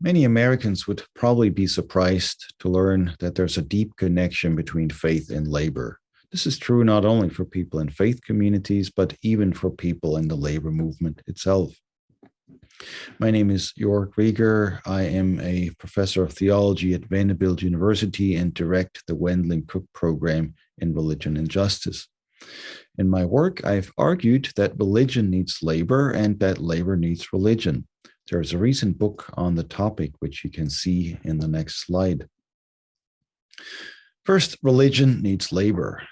Many Americans would probably be surprised to learn that there's a deep connection between faith and labor. This is true not only for people in faith communities, but even for people in the labor movement itself. My name is Joerg Rieger. I am a professor of theology at Vanderbilt University and direct the Wendling Cook program in religion and justice. In my work, I've argued that religion needs labor and that labor needs religion. There's a recent book on the topic, which you can see in the next slide. First, religion needs labor.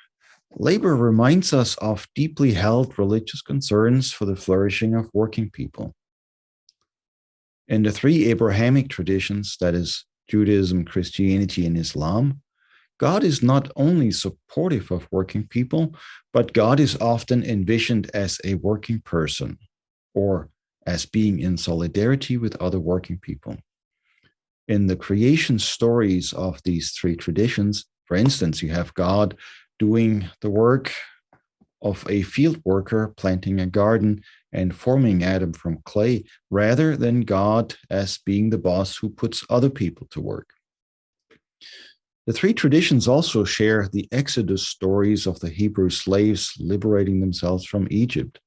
Labor reminds us of deeply held religious concerns for the flourishing of working people. In the three Abrahamic traditions, that is, Judaism, Christianity, and Islam, God is not only supportive of working people, but God is often envisioned as a working person or as being in solidarity with other working people. In the creation stories of these three traditions, for instance, you have God doing the work of a field worker planting a garden and forming Adam from clay, rather than God as being the boss who puts other people to work. The three traditions also share the Exodus stories of the Hebrew slaves liberating themselves from Egypt.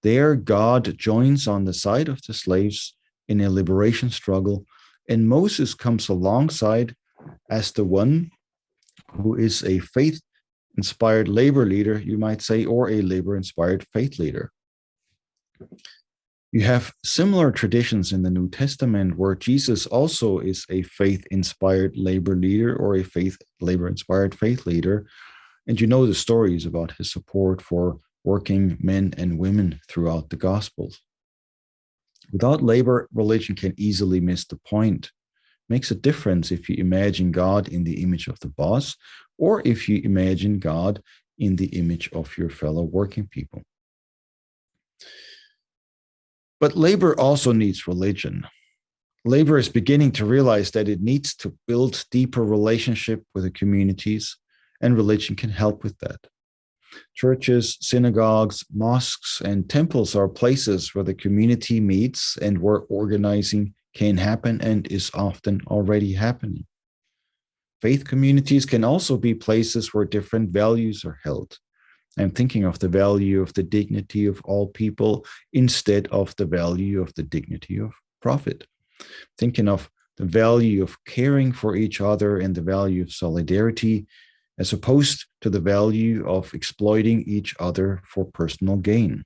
There, God joins on the side of the slaves in a liberation struggle, and Moses comes alongside as the one who is a faith-inspired labor leader, you might say, or a labor-inspired faith leader. You have similar traditions in the New Testament where Jesus also is a faith-inspired labor leader or a labor-inspired faith leader. And you know the stories about his support for working men and women throughout the Gospels. Without labor, religion can easily miss the point. It makes a difference if you imagine God in the image of the boss or if you imagine God in the image of your fellow working people. But labor also needs religion. Labor is beginning to realize that it needs to build deeper relationship with the communities, and religion can help with that. Churches, synagogues, mosques, and temples are places where the community meets and where organizing can happen and is often already happening. Faith communities can also be places where different values are held. I'm thinking of the value of the dignity of all people instead of the value of the dignity of profit. Thinking of the value of caring for each other and the value of solidarity, as opposed to the value of exploiting each other for personal gain.